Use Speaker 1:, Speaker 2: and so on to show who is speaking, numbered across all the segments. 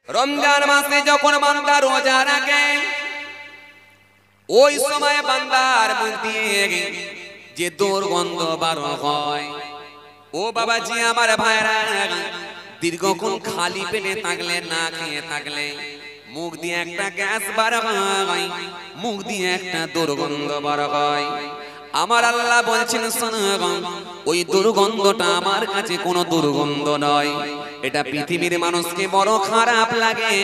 Speaker 1: রমজান মাসে যখন বান্দা রোজা রাখে ওই সময় বান্দার মুখ দিয়ে যে দুর্গন্ধ বার হয়, ও বাবাজি আমার ভাইরা, দীর্ঘক্ষণ খালি পেটে থাকলে, না খেয়ে থাকলে মুখ দিয়ে একটা গ্যাস বার হয়, মুখ দিয়ে একটা দুর্গন্ধ বার হয়। আমার আল্লাহ বলছেন শোনো, ওই দুর্গন্ধটা আমার কাছে কোনো দুর্গন্ধ নয়। এটা পৃথিবীর মানুষকে বড় খারাপ লাগে,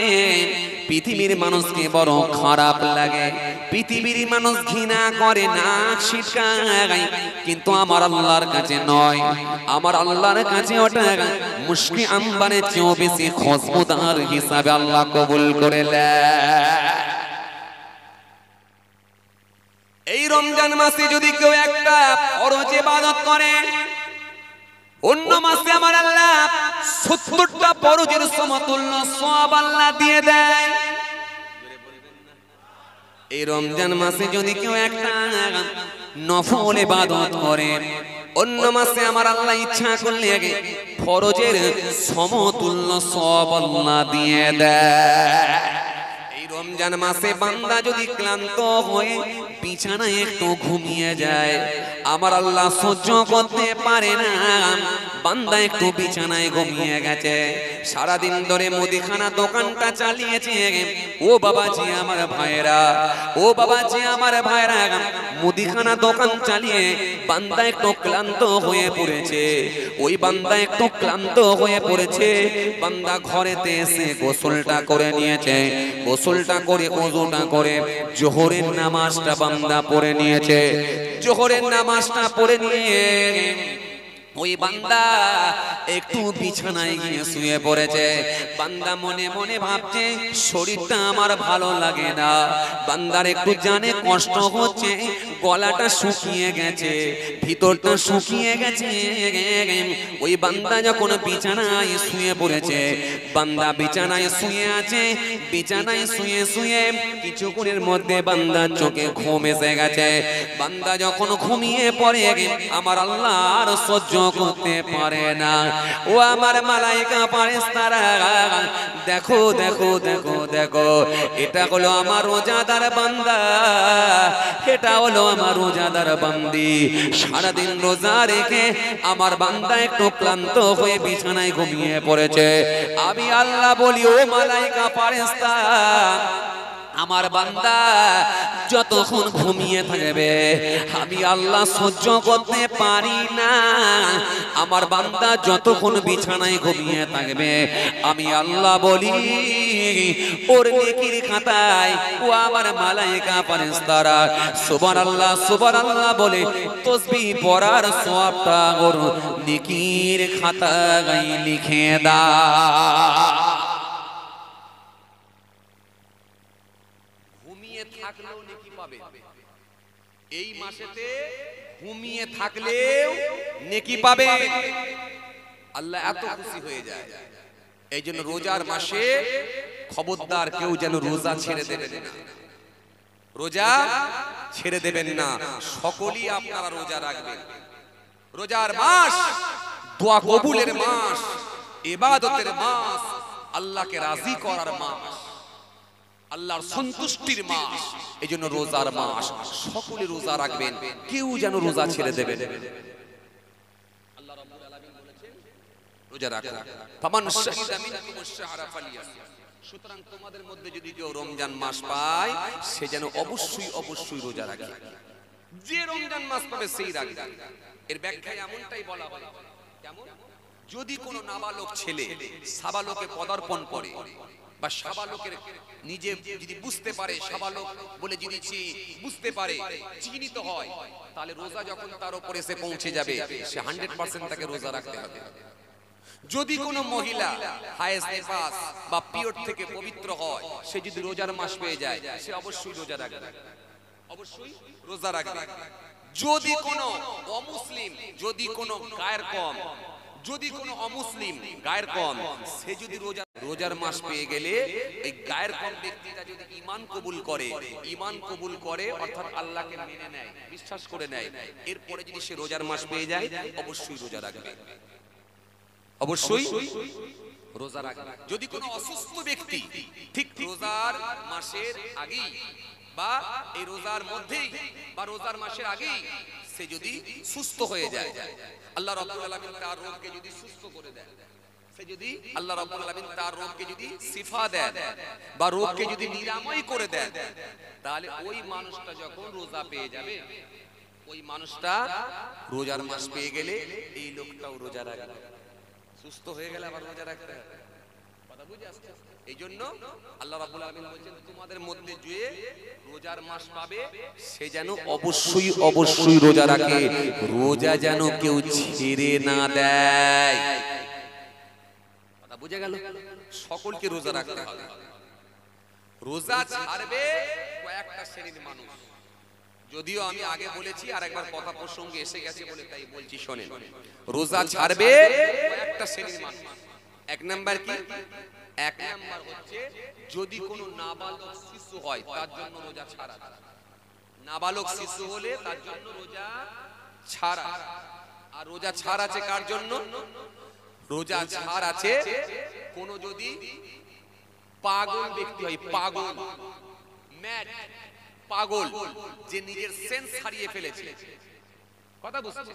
Speaker 1: পৃথিবীর মানুষকে বড় খারাপ লাগে, পৃথিবীর মানুষ ঘৃণা করে, না ছিটকায়, কিন্তু আমার আল্লাহর কাছে নয়। আমার আল্লাহর কাছে ওটা মুশকি আম্বারের চেয়েও বেশি খুশবুদার হিসাবে আল্লাহ কবুল করে নেয়। এই রমজান মাসে যদি কেউ একটা ফরজ ইবাদত করে, অন্য মাসে আমার আল্লাহ 70টা ফরজের সমতুল্য সওয়াব আল্লাহ দিয়ে দেয়। এই রমজান মাসে যদি কেউ একটা নফল ইবাদত করে, অন্য মাসে আমার আল্লাহ ইচ্ছা করলে ফরজের সমতুল্য সওয়াব আল্লাহ দিয়ে দেয়। রমজান মাসে বান্দা যদি ক্লান্ত হয়ে বিছানায় একটু ঘুমিয়ে যায়, আমার আল্লাহ সহ্য করতে পারে না। বান্দা একটু বিছানায় ঘুমিয়ে গেছে, সারাদিন ধরে মুদিখানা দোকানটা চালিয়েছে, ও বাবাজি আমার ভাইরা, ও বাবাজি আমার ভাইরা, মুদিখানা দোকান চালিয়ে বান্দা একটু ক্লান্ত হয়ে পড়েছে। ওই বান্দা একটু ক্লান্ত হয়ে পড়েছে, বান্দা ঘরেতে এসে গোসলটা করে নিয়েছে, গোসলটা করে ওযুটা করে জোহরের নামাজটা বান্দা পড়ে নিয়েছে। জোহরের নামাজটা পড়ে নিয়ে ওই বান্দা একটু বিছানায় গিয়ে শুয়ে পড়েছে। বান্দা মনে মনে ভাবছে শরীরটা আমার ভালো লাগে না, বান্দার একটু জানে কষ্ট হচ্ছে, গলাটা শুকিয়ে গেছে, ভিতরটা শুকিয়ে গেছে। ওই বান্দা যখন বিছানায় শুয়ে পড়েছে, বান্দা বিছানায় শুয়ে আছে, বিছানায় শুয়ে শুয়ে কিছুক্ষণের মধ্যে বান্দার চোখে ঘুম এসে গেছে। বান্দা যখন ঘুমিয়ে পড়ে, আমার আল্লাহ আর সহ্য করতে পারে না। ও আমার মালায়েকা ফেরেশতারা, দেখো দেখো দেখো দেখো, এটা হলো আমার রোজাদার বান্দা, এটা হলো আমার রোজাদার বান্দি। সারাদিন রোজা রেখে আমার বান্দা একটু ক্লান্ত হয়ে বিছানায় ঘুমিয়ে পড়েছে। আমি আল্লাহ বলি, ও মালায়েকা ফেরেশতা, আমার বান্দা যতক্ষণ ঘুমিয়ে থাকবে আমি আল্লাহ সহ্য করতে পারি না। আমার বান্দা যতক্ষণ বিছানায় ঘুমিয়ে থাকবে আমি আল্লাহ বলি, ওর নেকির খাতায় ও আমার মালায়েকা ফেরেশতারা সুবহানাল্লাহ সুবহানাল্লাহ বলে তাসবিহ পড়ার সওয়াবটা ওর নেকির খাতায় লিখে দাও। থাকলেও নেকি পাবে, এই মাসেতে ঘুমিয়ে থাকলেও নেকি পাবে। আল্লাহ এত খুশি হয়ে যায়। এই জন্য রোজার মাসে খবরদার কেউ যেন রোজা ছেড়ে দেবেন না, রোজা ছেড়ে দেবেন না। সকলেই আপনারা রোজা রাখবেন। রোজার মাস দোয়া কবুলের মাস, ইবাদতের মাস, আল্লাহকে রাজি করার মাস, আল্লাহর সন্তুষ্টির মাস। এই জন্য রোজার মাস সকলে রোজা রাখবেন, কেউ যেন রোজা ছেড়ে দেবেন। আল্লাহ রাব্বুল আলামিন বলেছেন রোজা রাখো, ফামান শাহিদা মিনকুমুশ শাহরা ফালিয়াসুম। সুতরাং তোমাদের মধ্যে যদি কেউ রমজান মাস পায় সে যেন অবশ্যই অবশ্যই রোজা রাখে। যে রমজান মাস পাবে সেই রাখবে। এর ব্যাখ্যায় এমনটাই বলা হয়, কেমন? যদি কোনো নাবালক ছেলে সাবালকে পদার্পণ করে বা সাবালকের নিজে যদি বুঝতে পারে, সাবালক বলে যদি বুঝতে পারে, চিহ্নিত হয়, তাহলে রোজা যখন তার উপরে এসে পৌঁছে যাবে সে 100% তাকে রোজা রাখতে হবে। যদি কোনো মহিলা হায়েজ নিফাস বা পিরিয়ড থেকে পবিত্র হয়, সে যদি রোজার মাস পেয়ে যায় সে অবশ্যই রোজা রাখবে, অবশ্যই রোজা রাখবে। যদি কোনো অমুসলিম, যদি কোনো গায়ের কম, যদি কোনো অমুসলিম গায়ের কম সে যদি রোজার মাস পেয়ে গেলে এই গায়ের কম ব্যক্তিটা যদি ঈমান কবুল করে অর্থাৎ আল্লাহকে মেনে নেয়, বিশ্বাস করে নেয়, এরপরে যদি সে রোজার মাস পেয়ে যায় অবশ্যই রোজা রাখবে, অবশ্যই রোজা রাখবে। যদি কোনো অসুস্থ ব্যক্তি ঠিক রোজার মাসের আগেই বা এই রোজার মধ্যেই বা রোজার মাসের আগেই সে যদি সুস্থ হয়ে যায়, আল্লাহ রাব্বুল আলামিন তার রোগকে যদি সুস্থ করে দেন, সে যদি আল্লাহ রাব্বুল আলামিন তার রোগকে যদি শিফা দেন বা রোগকে যদি নিরাময় করে দেন, তাহলে ওই মানুষটা যখন রোজা পেয়ে যাবে, ওই মানুষটা রোজার মাস পেয়ে গেলে এই লোকটাও রোজা রাখবে। সুস্থ হয়ে গেলে আবার রোজা রাখতে হবে। কথা বুঝে আসছে? এই জন্য আল্লাহ রাব্বুল আলামিন বলেছেন তোমাদের মধ্যে যে রোজার মাস পাবে সে যেন অবশ্যই অবশ্যই রোজা রাখে, রোজা যেন কেউ ছেড়ে না দেয়। কথা বুঝে গেল? সকলকে রোজা রাখতে হবে। রোজা ছাড়বে কয়েকটা শ্রেণীর মানুষ, যদিও আমি আগে বলেছি, আর একবার কথা প্রসঙ্গে এসে গেছে বলে তাই বলছি, শোনেন। রোজা ছাড়বে কয়েকটা শ্রেণীর মানুষ। এক নাম্বার কি? এক নাম্বার হচ্ছে যদি কোনো নাবালক শিশু হয় তার জন্য রোজা ছাড়া। নাবালক শিশু হলে তার জন্য রোজা ছাড়া। আর রোজা ছাড় আছে কার জন্য? রোজা ছাড় আছে কোন যদি পাগল ব্যক্তি হয়, পাগল, ম্যাড, পাগল, যে নিজের সেন্স হারিয়ে ফেলেছে। কথা বুঝছে?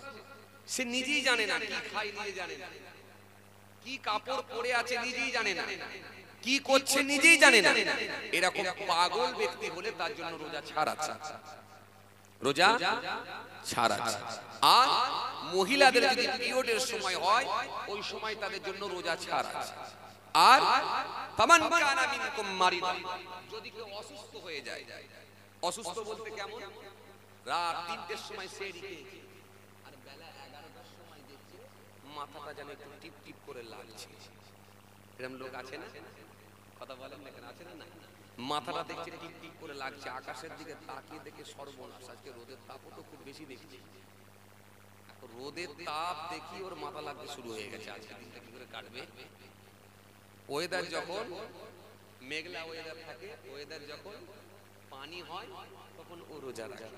Speaker 1: সে নিজেই জানে না কি খায়, নিজে জানে না কি কাপড় পরে আছে, নিজেই জানে না কি করছে, নিজেই জানে না। এরকম পাগল ব্যক্তি হলে তার জন্য রোজা ছাড় আছে, রোজা ছাড় আছে। আর মহিলাদের যদি পিরিয়ডের সময় হয় ওই সময় তাদের জন্য রোজা ছাড় আছে। আর ফামান কানা মিনকুম মারিদা, যদি কেউ অসুস্থ হয়ে যায়, অসুস্থ বলতে কেমন? রাত ৩টের সময় সেহরি খেয়েছে আর বেলা 11টার সময় দেখছে মাথাটা যেন একটু টিপ টিপ করে লাগছে। এরকম লোক আছে না? কথা বলেন না কেন? আছে না? মাথাটা দেখছে টিপ টিপ করে লাগছে, আকাশের দিকে তাকিয়ে দেখে সর্বনাশ, আজকে রোদের তাপও তো খুব বেশি দেখছি। রোদের তাপ দেখি ওর মাথা লাগতে শুরু হয়ে গেছে, আজকে দিনটা কি করে কাটবে। ওয়েদার যখন মেঘলা ওয়েদার থাকে, ওয়েদার যখন পানি হয় তখন ও রোজা রাখে,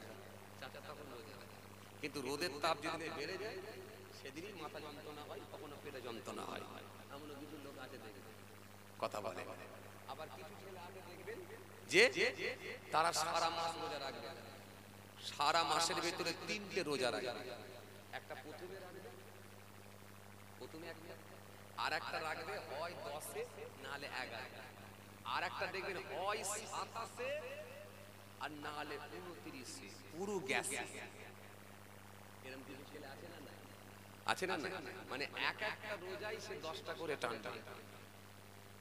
Speaker 1: চাচা তখন রোজা রাখে। কিন্তু রোদের তাপ যদি বেড়ে যায় সেদিনই মাথা যন্ত্রণা হয়, কখনো পেটে যন্ত্রণা হয়। এমন কিছু লোক আছে দেখবেন, কথা বলে। আবার কিছু ছেলে আছে দেখবেন যে তারা সারা মাস রোজা রাখবে, সারা মাসের ভিতরে 3টে রোজা রাখবে। একটা প্রথমে রাখবে, প্রথমে একটা, আর একটা রাখবে হয় 10-এ নাহলে 11-এ, আর একটা দেখবেন হয় 27-এ আর নাহলে 29-এ, পুরো গ্যাস। এরকম কিছু ছেলে আছে না? না আছে না? মানে এক একটা রোজাই সে 10টা করে টানটা,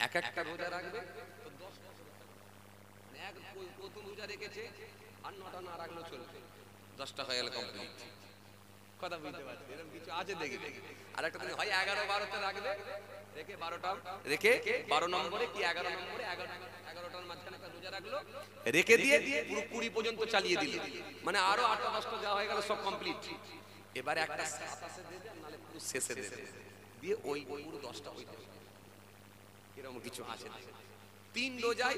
Speaker 1: এক একটা রোজা রাখবে তো 10টা করে, মানে এক প্রথম রোজা রেখেছে আর 9টা না রাখলেও চলবে, 10টা হয়ে গেল কমপ্লিট। কথা বুঝতে পারছি? এরকম কিছু আছে দেখবে। আর একটা দিন হয় 11-12তে রাখবে, রেখে 12টা রেখে 12 নম্বরে কি 11 নম্বরে 11টার মাঝখানে একটা রোজা রাখলো, রেখে দিয়ে পুরো 20 পর্যন্ত চালিয়ে দিল, মানে আরো 8টা 10টা যা হয়ে গেল সব কমপ্লিট। এবারে একটা 27-এ দেবে নালে পুরো শেষে দেবে, দিয়ে ওই পুরো 10টা হয়ে যাবে। এরকম কিছু আছে। 3 রোজায়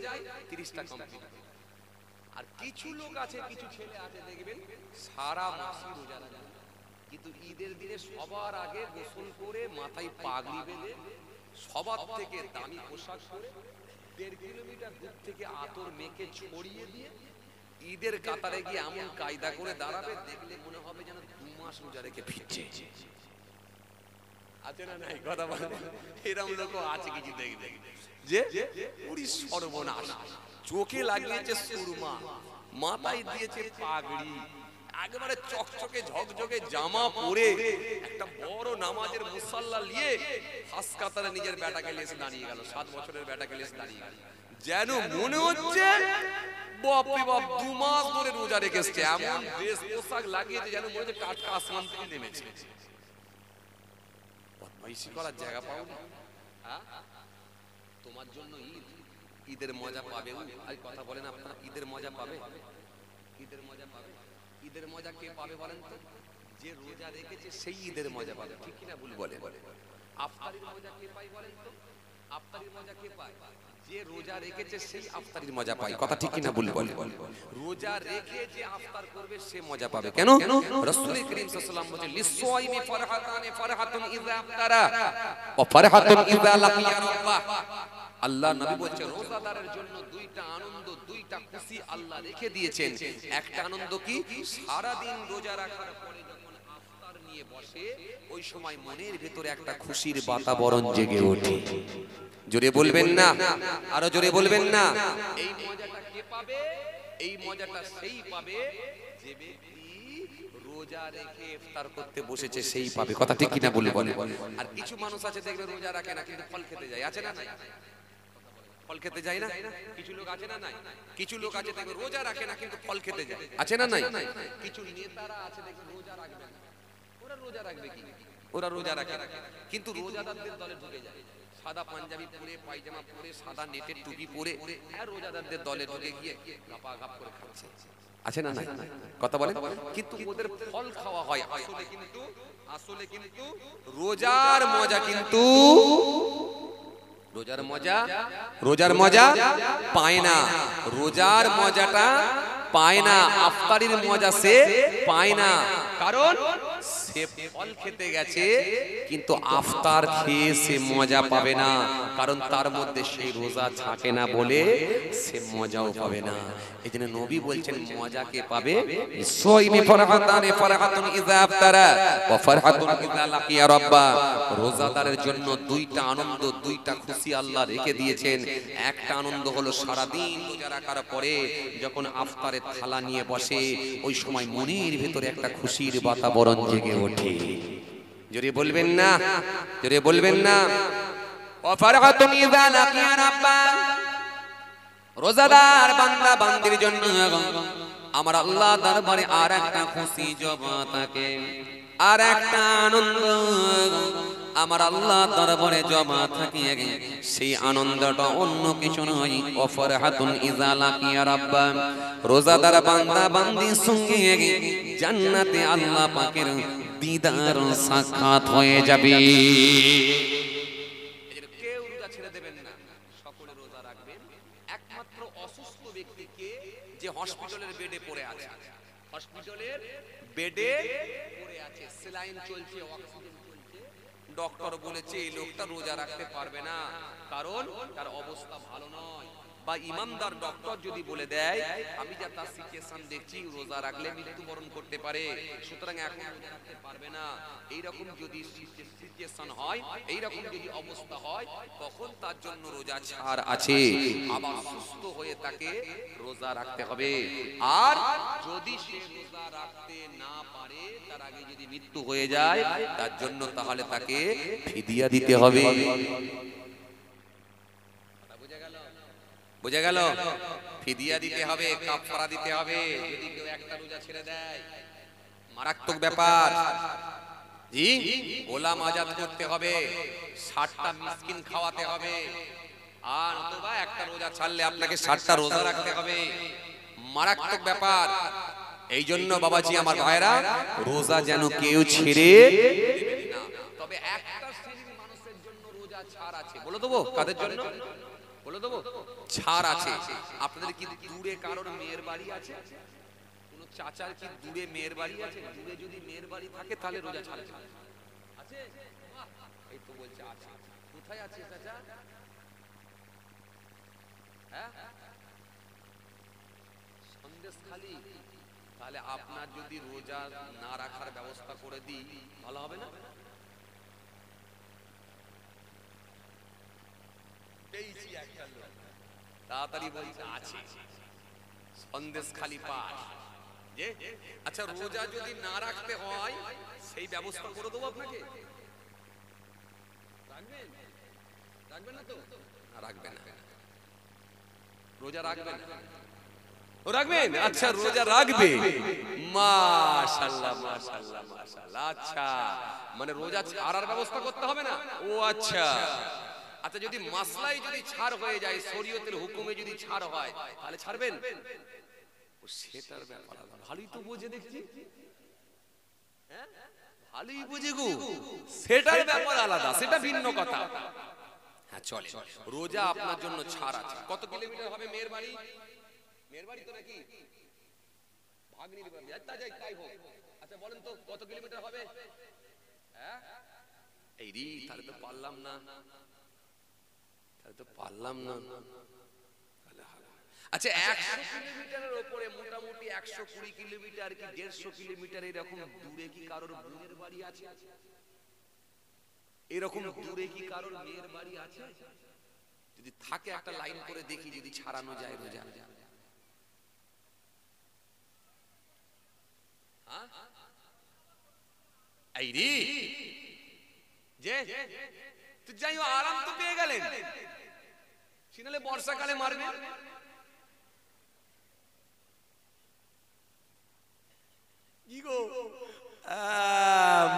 Speaker 1: 30টা কমপ্লিট। আর কিছু লোক আছে, কিছু ছেলে আছে দেখবেন সারা মাসই রোজা রাখে, কিন্তু ঈদের দিনে সবার আগে গোসল করে মাথায় পাগড়ি বেঁধে সবার থেকে দামি পোশাক পরে 1.5 কিলোমিটার দূর থেকে আতর মেখে ছড়িয়ে দিয়ে ঈদের কাতারে গিয়ে এমন কায়দা করে দাঁড়াবে, দেখলে মনে হবে যেন 2 মাস রোজা রেখে ফিরছে। আছে না? নাই? কথা বলে। এরকম লোকও আছে কিছু দেখবে যে পুরি সর্বনাশ, চোখে লাগিয়েছে সুরমা, মাথায় দিয়েছে পাগড়ি, একেবারে চকচকে ঝকঝকে জামা পরে একটা বড় নামাজের মুসাল্লা নিয়ে হাস কাতারে নিজের বেটাকে লেসে দাঁড়িয়ে গেল, 7 বছরের বেটাকে লেসে দাঁড়িয়ে গেল, যেন মনে হচ্ছে বাপরে বাপ 2 মাস ধরে রোজা রেখেছে। এমন ড্রেস পোশাক লাগিয়েছে যেন মনে হচ্ছে টাটকা আসমান থেকে নেমেছে। বদমাইশি করার জায়গা পাও না? তোমার জন্য ঈদ, ঈদের মজা পাবে। আর কথা বলেন আপনারা, ঈদের মজা পাবে? ঈদের মজা পাবে? ঈদের মজা কে পাবে বলেন তো? যে রোজা রেখেছে সেই ঈদের মজা পাবে, ঠিক কিনা ভুল বলে? আফতারির মজা কে পায় বলেন তো? আফতারির মজা কে পায়? যে রোজা রেখেছে সেই ইফতারির মজা পায়, কথা ঠিক কিনা বলবো? রোজা রেখে যে ইফতার করবে সে মজা পাবে। কেন? রাসূল করিম সাল্লাল্লাহু আলাইহি ওয়াসাল্লাম বলেন লিসাইমি ফারহাতান ফারহাতুন ইযা ইফতারা ওয়া ফারহাতুন ইযা লাকিয়া রাব্বাহ। আল্লাহ নবী বলছেন রোজাদারের জন্য দুইটা আনন্দ, দুইটা খুশি আল্লাহ রেখে দিয়েছেন। একটা আনন্দ কি? সারা দিন রোজা রাখার পরে যখন ইফতার নিয়ে বসে ওই সময় মনের ভিতরে একটা খুশির বাতাবরণ জেগে ওঠে। জোরে বলবেন না, আরো জোরে বলবেন না। এই মজাটা কে পাবে? এই মজাটা সেই পাবে যে ব্যক্তি রোজা রেখে ইফতার করতে বসেছে, সেই পাবে, কথা ঠিক কিনা বলবেন? আর কিছু মানুষ আছে দেখবে রোজা রাখে না কিন্তু ফল খেতে যায়, আছে না নাই? ফল খেতে যায় না? কিছু লোক আছে না নাই? কিছু লোক আছে দেখবে রোজা রাখে না কিন্তু ফল খেতে যায়, আছে না নাই? কিছু নেতারা আছে দেখবে রোজা রাখবে না, ওরা রোজা রাখবে কি? ওরা রোজা রাখে না কিন্তু রোজাদারদের দলে ঢুকে যায়, সাদা পাঞ্জাবি পরে, পায়জামা পরে, সাদা নেটের টুপি পরে, আর রোজাদারদের দলে ঢুকে গিয়ে গাপাগাপ করে খাচ্ছে, আছে না নাই? কথা বলেন। কিন্তু ওদের ফল খাওয়া হয়, আসলে কিন্তু রোজার মজা কিন্তু রোজার মজা পায় না। রোজার মজাটা পায় না, ইফতারির মজা সে পায় না। কারণ সে ফল খেতে গেছে কিন্তু ইফতার খেয়ে সে মজা পাবে না, কারণ তার মধ্যে সেই রোজা থাকে না বলে সে মজাও পাবে না। এইজন্য নবী বলছেন মজা কে পাবে? সাইমি ফারহাতান ফারহাতুন ইযা ইফতারা ওয়া ফারহাতুন ইযা লাকিয়া রাব্বা। রোজাদারের জন্য দুইটা আনন্দ, দুইটা খুশি আল্লাহ রেখে দিয়েছেন। একটা আনন্দ হলো সারা দিন রোজা রাখার পরে যখন ইফতারের থালা নিয়ে বসে ওই সময় মনের ভিতরে একটা খুশির বাতাবরণ জেগে ওঠে। জোরে বলবেন না, জোরে বলবেন না। ওয়া ফারহাতুন ইযা লাকিয়া রাব্বা। রোজাদার বান্দা বান্দির জন্য আমার আল্লাহ দরবারে আর একটা খুশি জমা থাকে, আর একটা আনন্দ আমার আল্লাহ দরবারে জমা থাকে। সেই আনন্দটা অন্য কিছু নয়। ওয়া ফারহাতুন ইযা লাকিয়া রাব্বা। রোজাদার বান্দা বান্দির সঙ্গে জান্নাতে আল্লাহ পাকের দিদার সাক্ষাৎ হয়ে যাবে। কেউ রোজা ছেড়ে দেবেন না, সকলে রোজা রাখবেন। একমাত্র অসুস্থ ব্যক্তিকে যে হসপিটালের বেডে পড়ে আছে, হসপিটালের বেডে পড়ে আছে, স্যালাইন চলছে, অক্সিজেন চলছে, ডক্টর বলেছে এই লোকটা রোজা রাখতে পারবে না কারণ তার অবস্থা ভালো নয়, বা ইমানদার ডক্টর যদি বলে দেয় আমি যা তার সিচুয়েশন দেখছি রোজা রাখলে মৃত্যুবরণ করতে পারে, সুতরাং এখন রোজা রাখতে পারবে না, এইরকম যদি সিচুয়েশন হয়, এইরকম যদি অবস্থা হয়, তখন তার জন্য রোজা ছাড় আছে। আবার সুস্থ হয়ে তাকে রোজা রাখতে হবে। আর যদি সে রোজা রাখতে না পারে, তার আগে যদি মৃত্যু হয়ে যায়, তার জন্য তাহলে তাকে ফিদিয়া দিতে হবে। বুঝা গেল? ফিদিয়া দিতে হবে, কাফারা দিতে হবে। যদি কেউ একটা রোজা ছেড়ে দেয়, মারাত্মক ব্যাপার। জি, গোলাম আজাদ করতে হবে, 60টা মিসকিন খাওয়াতে হবে, আর অথবা একটা রোজা ছাড়লে আপনাকে 60টা রোজা রাখতে হবে। মারাত্মক ব্যাপার। এই জন্য বাবাজি আমার ভাইরা, রোজা যেন কেউ ছেড়ে দেবেন না। তবে একটা শ্রেণীর মানুষের জন্য রোজা ছাড় আছে, বলে দেবো কাদের জন্য? বলে দেবো ছাড় আছে। আপনাদের কি দূরে কারোর মেয়ের বাড়ি আছে? কোন চাচার কি দূরে মেয়ের বাড়ি আছে? দূরে যদি মেয়ের বাড়ি থাকে তাহলে রোজা ছাড় আছে। এই তো বলছে আছে। কোথায় আছে চাচা? হ্যাঁ, সন্দেশখালী। তাহলে আপনার যদি রোজা না রাখার ব্যবস্থা করে দিই ভালো হবে না? পেয়েছি একটা লোক, তাড়াতাড়ি বলছে আছে, সন্দেশখালী পাশ। আচ্ছা, রোজা যদি না রাখতে হয় সেই ব্যবস্থা করে দেবো আপনাকে। রাখবেন? রাখবেন না তো? রাখবেন না, রোজা রাখবেন? রাখবেন? আচ্ছা, রোজা রাখবে। মাশাআল্লাহ মাশাআল্লাহ মাশাআল্লাহ। আচ্ছা, মানে রোজা ছাড়ার ব্যবস্থা করতে হবে না? ও আচ্ছা। আচ্ছা, যদি মাসলাই যদি ছাড় হয়ে যায়, শরীয়তের হুকুমে যদি ছাড় হয়, তাহলে ছাড়বেন? ও সেটার ব্যাপার আলাদা। ভালোই তো বোঝে দেখছি, হ্যাঁ ভালোই বোঝে গো। সেটার ব্যাপার আলাদা, সেটা ভিন্ন কথা। হ্যাঁ চলে। রোজা আপনার জন্য ছাড় আছে। কত কিলোমিটার হবে মেয়ের বাড়ি? মেয়ের বাড়ি তো নাকি ভাগ্নির বাড়ি, তাই হোক। আচ্ছা বলেন তো কত কিলোমিটার হবে? হ্যাঁ এই রে, তাহলে তো পারলাম না, আচ্ছা 100 কিলোমিটারের উপরে মোটামুটি 120 কিলোমিটার কি 150 কিলোমিটার এরকম দূরে কি কারোর বোনের বাড়ি আছে? এরকম দূরে কি কারোর মেয়ের বাড়ি আছে? যদি থাকে একটা লাইন করে দেখি যদি ছাড়ানো যায় রোজা। এই রে যে তো যাই হোক, আরাম তো পেয়ে গেলেন, সিনালে বর্ষাকালে মারবে। কি গো,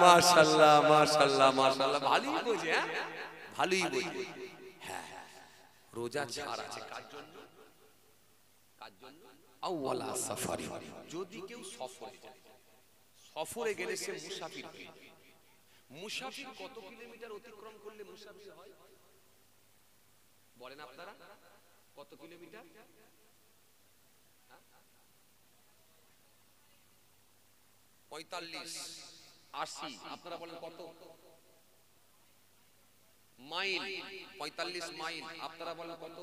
Speaker 1: মাশাআল্লাহ মাশাআল্লাহ মাশাআল্লাহ, ভালোই বোঝে, হ্যাঁ ভালোই বোঝে। হ্যাঁ রোজা ছাড় আছে কার জন্য? কার জন্য? আউয়ালা সাফারি, যদি কেউ সফরে যায়, সফরে গেলে সে মুসাফির হয়ে যায়। মুসাফির কত কিলোমিটার অতিক্রম করলে মুসাফির হয় বলেন আপনারা? কত কিলোমিটার? 45, 80, আপনারা বলেন কত মাইল? 45 মাইল, আপনারা বলেন কত?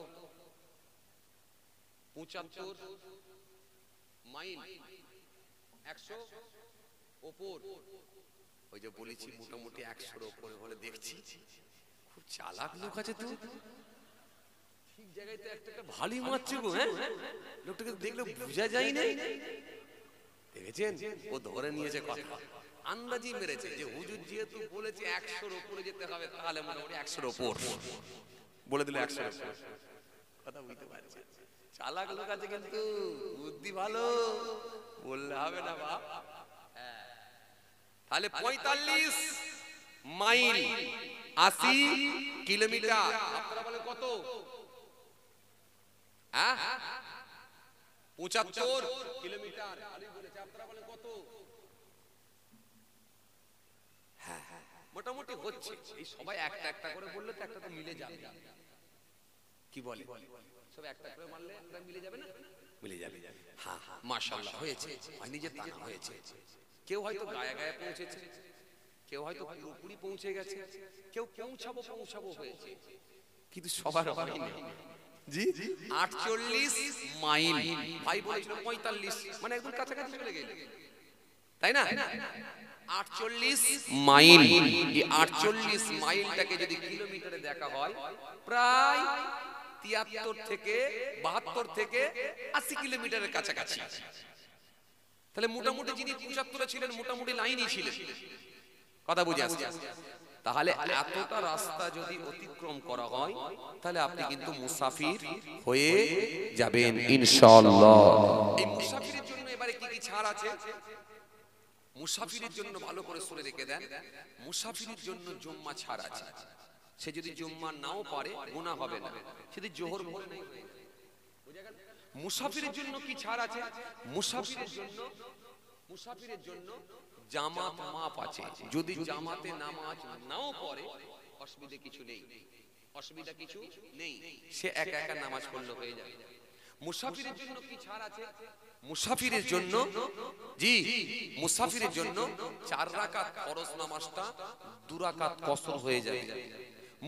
Speaker 1: 75 মাইল, 100 উপর। ওই যে বলেছি মোটামুটি 100-র উপরে হলে দেখছি খুব চালাক লোক আছে তো, ঠিক জায়গায় তো একটা ভালোই মারছে গো। হ্যাঁ লোকটাকে দেখলে বোঝা যায় না, দেখেছেন? ও ধরে নিয়েছে কথা, আন্দাজি মেরেছে যে হুজুর যেহেতু বলেছে 100-র উপরে যেতে হবে, তাহলে মোটামুটি 100-র উপর বলে দিল। 100 কথা বুঝতে পারছে, চালাক লোক আছে কিন্তু বুদ্ধি ভালো, বললে হবে না বাপ। তাহলে 45 মাইল 80 কিলোমিটার, আপনারা বলেন কত? 75 কিলোমিটার, আলী বলেছে, আপনারা বলেন কত? হ্যাঁ মোটামুটি হচ্ছে। এই সবাই একটা একটা করে বললে তো একটা তো মিলে যাবে, কি বলে? সব একটা করে মারলে একটা মিলে যাবে না? মিলে যাবে। হ্যাঁ মাশাআল্লাহ হয়েছে, হয়নি যে তা হয়েছে। কেউ হয়তো গায়ে গায়ে পৌঁছেছে, কেউ হয়তো পুরোপুরি পৌঁছে গেছে, কেউ পৌঁছাবো হয়েছে, কিন্তু সবার হয়নি। জি 48 মাইল, ভাই বলেছিল 45, মানে একদম কাছাকাছি চলে গেল, তাই না? 48 মাইল, এই 48 মাইলটাকে যদি কিলোমিটারে দেখা হয়, প্রায় 73 থেকে 72 থেকে 80 কিলোমিটারের কাছাকাছি। তাহলে মোটামুটি যিনি 75-এ ছিলেন মোটামুটি লাইনই ছিলেন, কথা বুঝে আসছে? তাহলে এতটা রাস্তা যদি অতিক্রম করা হয়, তাহলে আপনি কিন্তু মুসাফির হয়ে যাবেন ইনশাআল্লাহ। এই মুসাফিরের জন্য এবারে কি কি ছাড় আছে? মুসাফিরের জন্য ভালো করে শুনে রেখে দেন, মুসাফিরের জন্য জুম্মা ছাড় আছে। সে যদি জুম্মা নাও পারে গুনাহ হবে না, সে যদি জোহর পড়ে নাই। মুসাফিরের জন্য কি ছাড় আছে? মুসাফিরের জন্য জামাত মাপ আছে। যদি জামাতে নামাজ নাও পড়ে অসুবিধা কিছু নেই, অসুবিধা কিছু নেই, সে একা একা নামাজ পড়লে হয়ে যাবে। মুসাফিরের জন্য কি ছাড় আছে? মুসাফিরের জন্য মুসাফিরের জন্য 4 রাকাত ফরজ নামাজটা 2 রাকাত কসর হয়ে যাবে।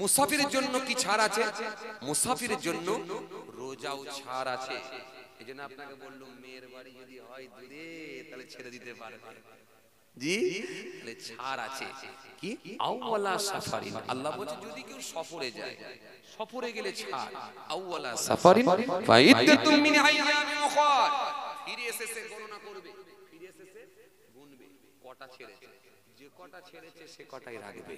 Speaker 1: মুসাফিরের জন্য কি ছাড় আছে? মুসাফিরের জন্য রোজাও ছাড় আছে। এজন্য আপনাকে বললাম মেয়ের বাড়ি যদি হয় দূরে তাহলে ছেড়ে দিতে পারবে, তাহলে ছাড় আছে। কি আউয়ালা সাফারিন, আল্লাহ বলছে যদি কেউ সফরে যায়, সফরে গেলে ছাড়। আউয়ালা সাফারিন ফাইদাতুম মিন আইয়ামিন উখর, ফিরে এসে গণনা করবে, ফিরে এসে গুনবে কটা ছেড়েছে, যে কটা ছেড়েছে সে কটাই রাখবে।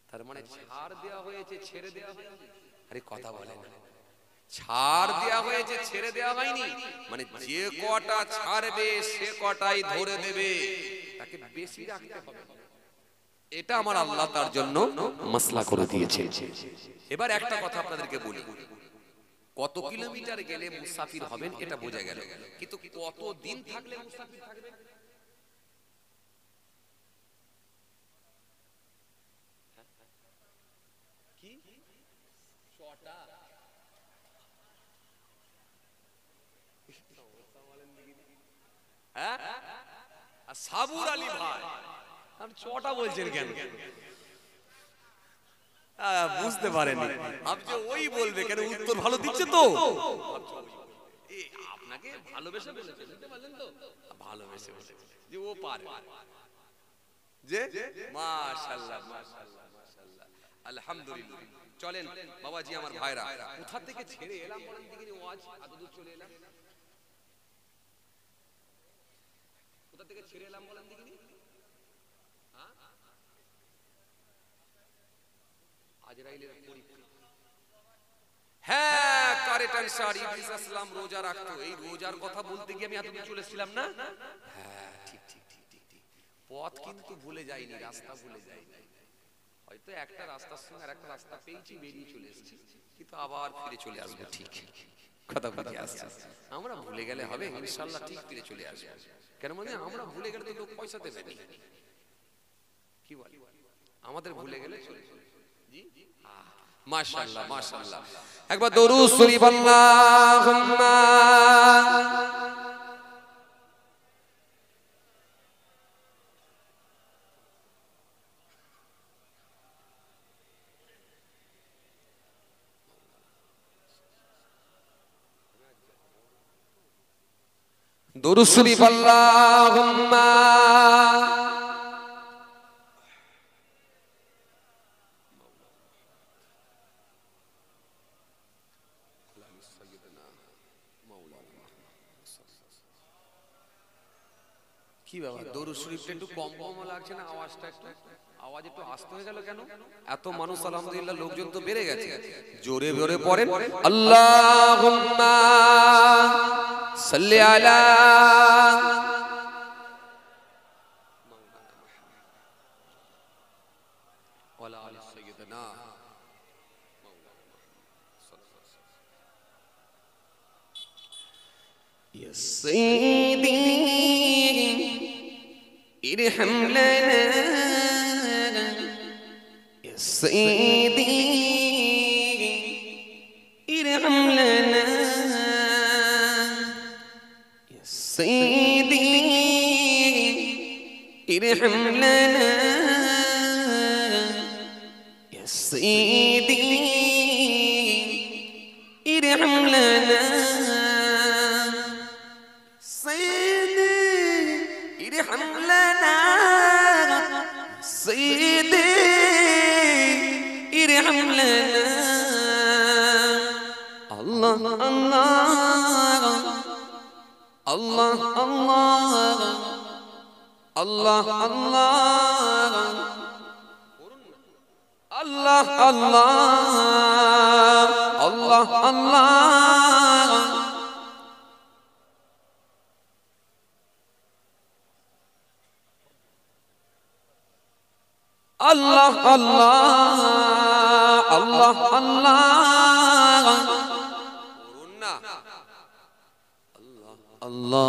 Speaker 1: তার মানে ছাড় দেওয়া হয়েছে, ছেড়ে দেওয়া হয়নি। আরে কথা বলে না, ছাড় দেওয়া হয়েছে, ছেড়ে দেওয়া হয়নি। মানে যে কটা ছাড়বে সে কটাই ধরে দেবে, তাকে বেশি রাখতে হবে। এটা আমার আল্লাহ তার জন্য মাসলা করে দিয়েছে। এবার একটা কথা আপনাদেরকে বলি, কত কিলোমিটার গেলে মুসাফির হবেন এটা বোঝা গেল, কিন্তু কত দিন থাকলে মুসাফির থাকবেন? কি সাবুর আলী ভাই আপনি ছটা বলছেন কেন? বুঝতে পারেনি আপনি ওই বলবে কেন, উত্তর ভালো দিচ্ছে তো আপনাকে ভালোবেসে বলেছে, বুঝতে পারলেন তো? ভালোবেসে বলেছে যে ও পারে, যে মাশাআল্লাহ মাশাআল্লাহ মাশাআল্লাহ আলহামদুলিল্লাহ। চলেন বাবাজি আমার ভাইরা, কোথা থেকে ছেড়ে এলাম বলেন দিকে, ওয়াজ এত দূর চলে এলাম, কোথা থেকে ছেড়ে এলাম বলেন দিকে? আজরাইলের পরীক্ষা। হ্যাঁ কারেক্ট আনসার, ইবলিস আসলাম রোজা রাখতো। এই রোজার কথা বলতে গিয়ে আমি এতদূর চলে এসেছিলাম না? হ্যাঁ ঠিক ঠিক ঠিক ঠিক ঠিক। পথ কিন্তু ভুলে যাইনি, রাস্তা ভুলে যাইনি। হয়তো একটা রাস্তার সঙ্গে আর একটা রাস্তা পেয়েছি, বেরিয়ে চলে এসেছি, কিন্তু আবার ফিরে চলে আসবো। ঠিক কথা বুঝে আসছে। আমরা ভুলে গেলে হবে ইনশাআল্লাহ, ঠিক ফিরে চলে আসবো। কেন মানে আমরা ভুলে গেলে তো লোক পয়সা দেবে না, কি বল? আমাদের ভুলে গেলে চলে যাবে। জি মাশাআল্লাহ মাশাআল্লাহ। একবার দরুদ শরীফ আল্লাহুম্মা দরুদ শরীফ আল্লাহুম্মা কি বাবা দরুদ শরীফটা একটু কম কম লাগছে না? আওয়াজটা একটু, আওয়াজ একটু আস্তে হয়ে গেল কেন? এত মানুষ আলহামদুলিল্লাহ, লোকজন তো বেড়ে গেছে, জোরে জোরে পড়েন আল্লাহুম্মা সাল্লি আলা ওয়ালা আলি সাইয়্যিদিনা ইয়া সাইয়্যিদি ইরহাম লানা ইয়া সাইয়্যিদি ইরহাম লানা ইয়া সাইয়্যিদি ইরহাম লানা ইয়া সাইয়্যিদি ইরহাম লানা ارحم لنا سيدي ارحم لنا الله الله الله الله الله الله الله الله الله الله Allah Allah Allah Allah Kurunna Allah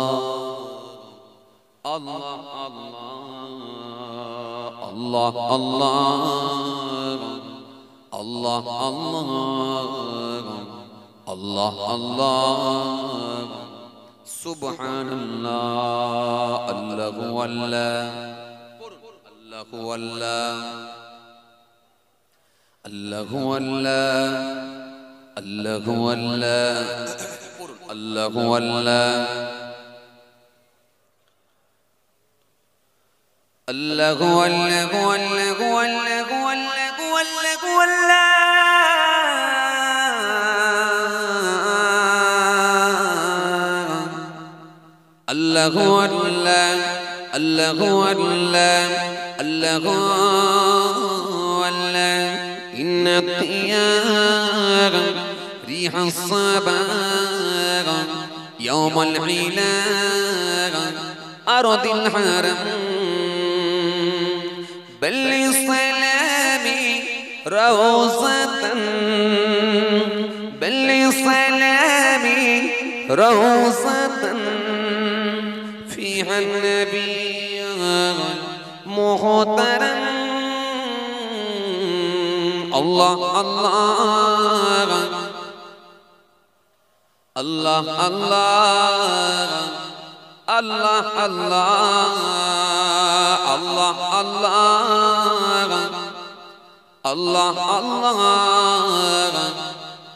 Speaker 1: Allah Allah Allah Allah Allah Allah Subhanallah Allahu Allah هو الله الله هو الله الله هو الله الله هو الله الله هو الله هو الله هو الله هو الله هو الله هو الله الله هو الله الله هو الله الله الله إن الطيار ريح الصباغ يوم العلاغ أرض الحرم بل للسلام روضة بل للسلام روضة فيها النبي محترم আল্লাহ আল্লাহ আল্লাহ আল্লাহ আল্লাহ আল্লাহ আল্লাহ আল্লাহ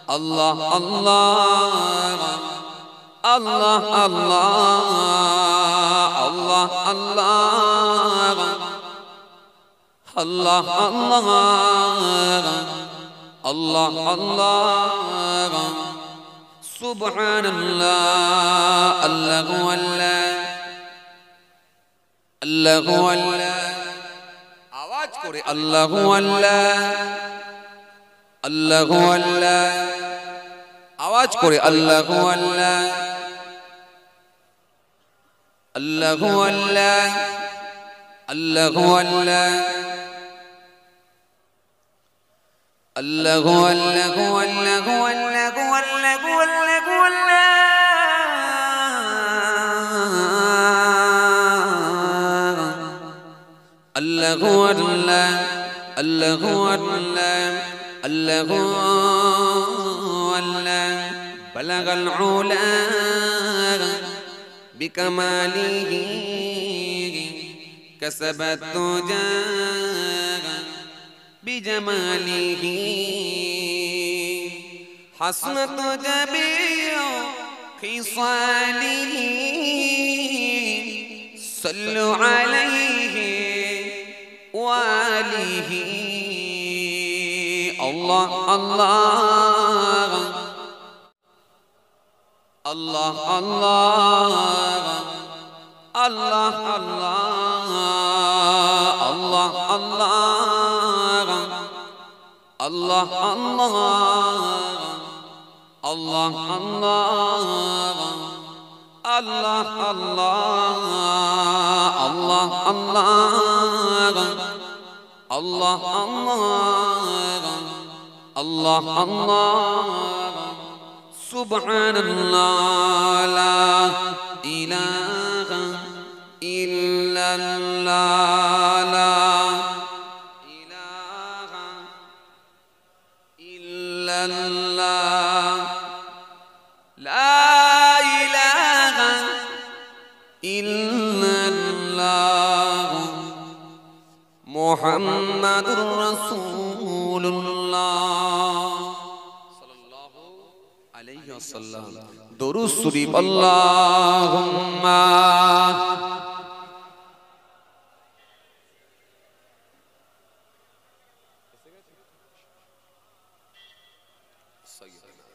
Speaker 1: আল্লাহ আল্লাহ আল্লাহ আল্লাহ আল্লাহ আল্লাহ আল্লাহ আল্লাহ সুবহানাল্লাহ আল্লাহু আল্লাহ আল্লাহু আল্লাহ আওয়াজ করে আল্লাহু আল্লাহ আল্লাহু আল্লাহ আওয়াজ করে আল্লাহু আল্লাহ আল্লাহু আল্লাহ আল্লাহু আল্লাহ আল্লাহু আল্লাহু আল্লাহু আল্লাহু আল্লাহু আল্লাহু আল্লাহু আল্লাহ আল্লাহু আল্লাহ আল্লাহু আল্লাহ বালাগাল উলা বিকামালিহি কাসাবাত তুজা বিজামালিহি হাসনাত জামিউ খিসালিহি সাল্লু আলাইহি ওয়ালিহি আল্লাহ আল্লাহ আল্লাহ আল্লাহ আল্লাহ আল্লাহ আল্লাহ আল্লাহ আল্লাহ আল্লাহ আল্লাহ আল্লাহ আল্লাহ সুবহানাল্লাহ লা ইলাহা ইল্লাল্লাহ লা ইলাহা ইল্লাল্লাহ লা ইলাহা ইল্লাল্লাহ মুহাম্মাদুর রাসূলুল্লাহ সাল্লাল্লাহু আলাইহি ওয়াসাল্লাম দরুদ শরীফ আল্লাহুম্মা সাইয়্যিদানা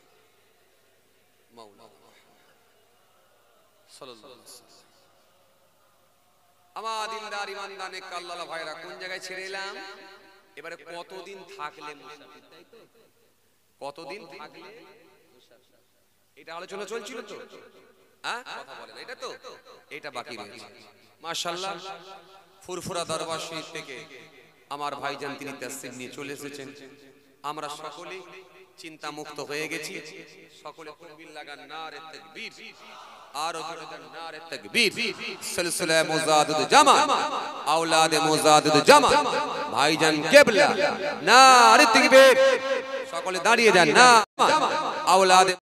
Speaker 1: মাওলানা সাল্লাল্লাহু আলাইহি ওয়াসাল্লাম। আমার দিনদার ইমানদার নেক আল্লাহ ভাইরা কোন জায়গায় ছেড়ে এলাম? এবারে কতদিন থাকলে মুসাফির, তাই তো? কতদিন থাকলে মুসাফির, এটা আলোচনা চলছিল তো, হ্যাঁ কথা বলেন, এটা তো এটা বাকি রয়েছে। মাশাআল্লাহ ফুরফুরা দরবার শরীফ থেকে আমার ভাইজান তিনি তাসসির নিয়ে চলে এসেছেন। আমরা সকলে চিন্তা মুক্ত হয়ে গেছি। সকলে তাকবীর লাগান, নারে তাকবীর, আর জোরে দেন নারে তাকবীর। সিলসিলা মুজাদ্দিদ জামা, আওলাদে মুজাদ্দিদ জামা, ভাইজান কিবলা, নারে তাকবীর। সকলে দাঁড়িয়ে যান না, আওলাদে।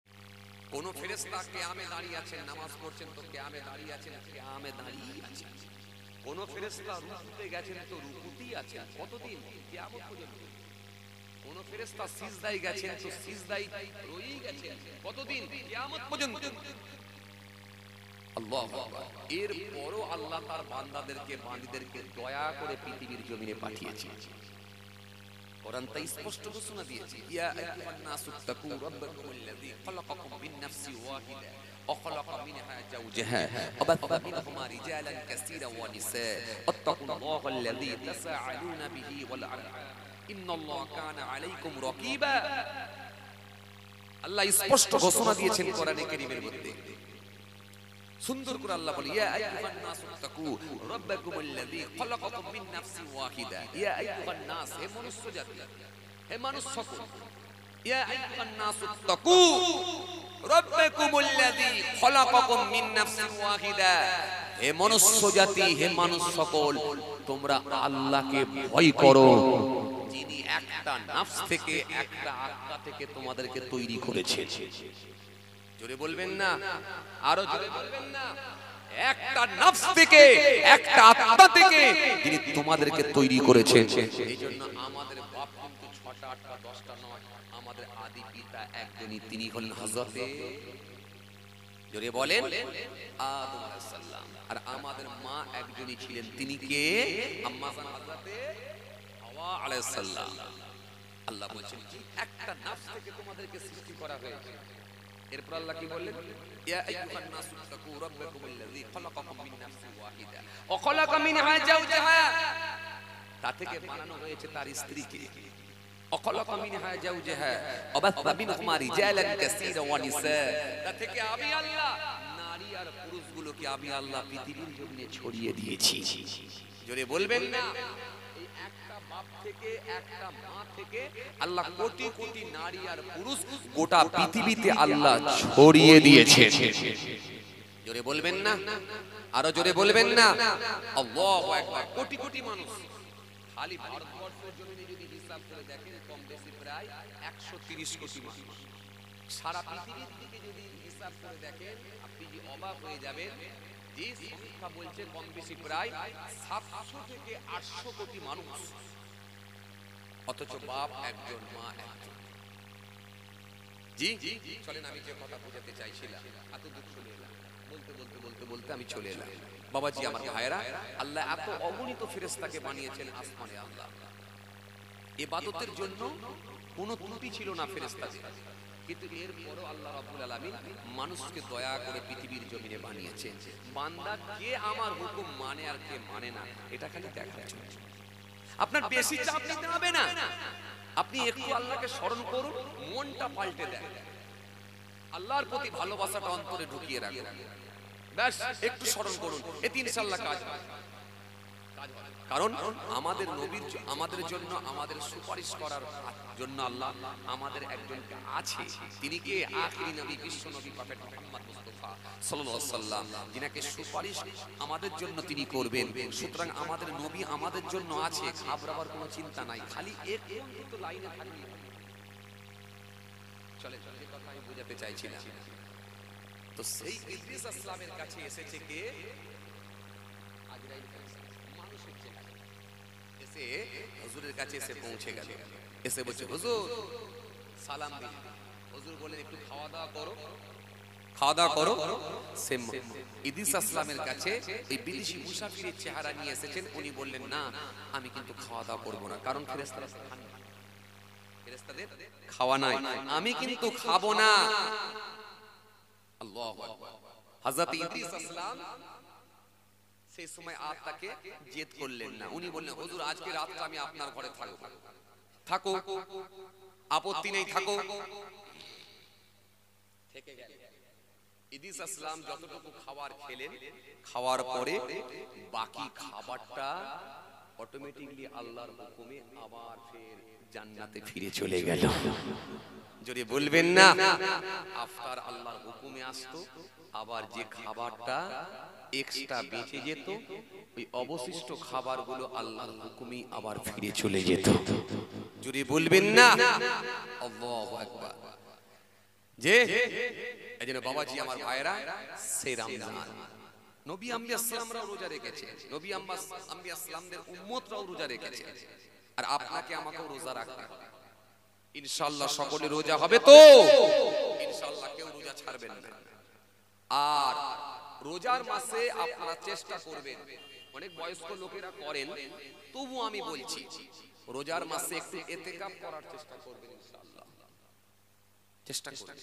Speaker 1: কোন ফেরেশতা কিয়ামে দাঁড়িয়ে আছেন, নামাজ পড়ছেন তো কিয়ামে দাঁড়িয়ে আছেন, কিয়ামে দাঁড়িয়ে আছেন। কোন ফেরেশতা রুকুতে গেছেন তো রুকুতেই আছেন। কতদিন? কিয়ামত পর্যন্ত। কোন ফেরেশতা সিজদায় গেছেন তো সিজদায় রয়েই গেছেন। কতদিন? কিয়ামত পর্যন্ত। আল্লাহু আকবার। এরপরও আল্লাহ তার বান্দাদেরকে বান্দীদেরকে দয়া করে পৃথিবীর জমিনে পাঠিয়েছেন। কোরআন তাই স্পষ্ট ঘোষণা দিয়েছে, ইয়া আইয়ুহান নাসু তাকু রাব্বাকুমুল্লাযী খালাকাকুম মিন নাফসিন ওয়াহিদা ওয়া খালাকা মিনহা যাওজাহা ওয়া বাথা মিনহুমা রিজালান কাসীরান ওয়া নিসা ওয়াত্তাকুল্লাহাল্লাযী তাসাআলুনা বিহি ওয়াল আরহাম ইন্নাল্লাহা কানা আলাইকুম রাকীবা। আল্লাহ স্পষ্ট ঘোষণা দিয়েছেন কোরআনে কারীমের মধ্যে। সুন্দর করে আল্লাহ বলে, ইয়া আইয়ুহান নাসু তাকু রাব্বাকুমুল্লাযী খালাকাকুম মিন নাফসিন ওয়াহিদা। ইয়া আইয়ুহান নাস, হে মনুষ্য জাতি, হে মানুষ সকল। ইয়া আইয়ুহান নাসু তাকু রাব্বাকুমুল্লাযী খালাকাকুম মিন নাফসিন ওয়াহিদা। হে মনুষ্য জাতি, হে মানুষ সকল, তোমরা আল্লাহকে ভয় করো। যিনি একটা নফস থেকে একটা আত্মা থেকে তোমাদেরকে তৈরি করেছেন। জোরে বলবেন না, আরো জোরে বলবেন না। একটা নফস থেকে একটা আত্মা থেকে যিনি তোমাদেরকে তৈরি করেছেন। এইজন্য আমাদের বাপ কিন্তু 6টা 8টা 10টা নয়, আমাদের আদি পিতা একজনই, তিনি হলেন হযরতে, জোরে বলেন, আদম আলাইহিস সালাম। আর আমাদের মা একজনই ছিলেন, তিনি কে? আম্মা জান হযরতে হাওয়া আলাইহিস সালাম। আল্লাহ বলেন কি একটা নফস থেকে তোমাদেরকে সৃষ্টি করা হয়েছে। এরপর আল্লাহ কি বললেন? ইয়া আইয়ুহান নাসু তাকু রাব্বাকুমুল্লাযী খালাকাকুম মিন নাফসিন ওয়াহিদা ওয়া খালাকা মিনহা যাওজাহা। তা থেকে বানানো হয়েছে তার স্ত্রীকে। ওয়া খালাকা মিনহা যাওজাহা ওয়া বাথা মিনহুমা রিজালান কাসীরা ওয়া নিসা। তা থেকে আমি আল্লাহ নারী আর পুরুষগুলোকে আমি আল্লাহ পৃথিবীর জমিনে ছড়িয়ে দিয়েছি। জোরে বলবেন না। এই একটা বাপ থেকে একটা মা থেকে আল্লাহ কোটি কোটি নারী আর পুরুষ গোটা পৃথিবীতে আল্লাহ ছড়িয়ে দিয়েছেন। জোরে বলবেন না, আরো জোরে বলবেন না। আল্লাহু আকবার। কোটি কোটি মানুষ, খালি ভারতবর্ষের জমিনে যদি হিসাব করে দেখেন কম বেশি প্রায় 130 কোটি মানুষ। সারা পৃথিবীর দিকে যদি হিসাব করে দেখেন আপনি যে অবাক হয়ে যাবেন। যে সংখ্যা বলছে কম বেশি প্রায় 700 থেকে 800 কোটি মানুষ, অথচ বাপ একজন, মা একজন। জি চলেন, আমি যে কথা বোঝাতে চাইছিলাম এত দূর চলে এলাম, বলতে বলতে বলতে বলতে আমি চলে এলাম। বাবাজি আমার ভাইরা, আল্লাহ এত অগণিত ফেরেশতাকে বানিয়েছেন আসমানে। আল্লাহ ইবাদতের জন্য কোনো ত্রুটি ছিল না ফেরেশতাদের, কিন্তু এরপরও আল্লাহ রাব্বুল আলামিন মানুষকে দয়া করে পৃথিবীর জমিনে বানিয়েছেন। বান্দা কে আমার হুকুম মানে আর কে মানে না, এটা খালি দেখার জন্য। আপনার বেশি চাপ নিতে হবে না, আপনি একটু আল্লাহকে স্মরণ করুন, মনটা পাল্টে দেন, আল্লাহর প্রতি ভালোবাসাটা অন্তরে ঢুকিয়ে রাখুন, ব্যাস একটু স্মরণ করুন, এতে ইনশাআল্লাহ কাজ হবে। কারণ আমাদের নবীর আমাদের জন্য আমাদের সুপারিশ করার জন্য আল্লাহ আমাদের একজন আছে, তিনি কে? আখিরি নবী, বিশ্ব নবী প্রফেট মুহাম্মদ মুস্তাফা সাল্লাল্লাহু আলাইহি ওয়াসাল্লাম, যিনাকে সুপারিশ আমাদের জন্য তিনি করবেন। সুতরাং আমাদের নবী আমাদের জন্য আছে, ঘাবড়াবার কোনো চিন্তা নাই, খালি একটু লাইনে থাকলে চলে। যে কথা আমি বোঝাতে চাইছিলাম, তো সেই ইদ্রিস আসলামের কাছে এসেছে কে? আজরাইল মানুষের চেহারা এসে হুজুরের কাছে এসে পৌঁছে গেল। এসে বলছে, হুজুর সালাম দিন। হুজুর বলেন একটু খাওয়া দাওয়া করো, খাওয়া দাওয়া করো। সে ইদ্রিস আসলামের কাছে এই বিদেশি মুসাফিরের চেহারা নিয়ে এসেছেন। উনি বললেন, না আমি কিন্তু খাওয়া দাওয়া করবো না, কারণ ফেরেশতারা খান না, ফেরেশতাদের খাওয়া নাই, আমি কিন্তু খাবো না। আল্লাহু আকবার। হযরত ইদ্রিস আসলাম সেই সময় আত্মাকে জেদ করলেন না, উনি বললেন, হুজুর আজকে রাতটা আমি আপনার ঘরে থাকবো, থাকো, আপত্তি নেই, থাকো। থেকে গেল। ইদ্রিস আসলাম যতটুকু খাবার খেলেন, খাওয়ার পরে বাকি খাবারটা অটোমেটিকলি আল্লাহর হুকুমে আবার ফের জান্নাতে ফিরে চলে গেল। যদি বলবেন না, আফতার আল্লাহর হুকুমে আসতো, আবার যে খাবারটা এক্সট্রা বেঁচে যেত, ওই অবশিষ্ট খাবারগুলো আল্লাহর হুকুমেই আবার ফিরে চলে যেত। যদি বলবেন না, আল্লাহু আকবার। যে এইজন্য বাবাজি আমার ভাইরা, সেই রমজান নবী আম্বিয়া সালামরাও রোজা রেখেছে, নবী আম্বিয়া সালামদের উম্মতরাও রোজা রেখেছে, আর আপনাকে আমাকেও রোজা রাখতে হবে। ইনশাআল্লাহ সকলে রোজা হবে তো? ইনশাআল্লাহ কেউ রোজা ছাড়বেন না। আর রোজার মাসে আপনারা চেষ্টা করবেন, অনেক বয়স্ক লোকেরা করেন, তবু আমি বলছি রোজার মাসে একটু ইতিকাফ করার চেষ্টা করবেন। ইনশাআল্লাহ চেষ্টা করবেন।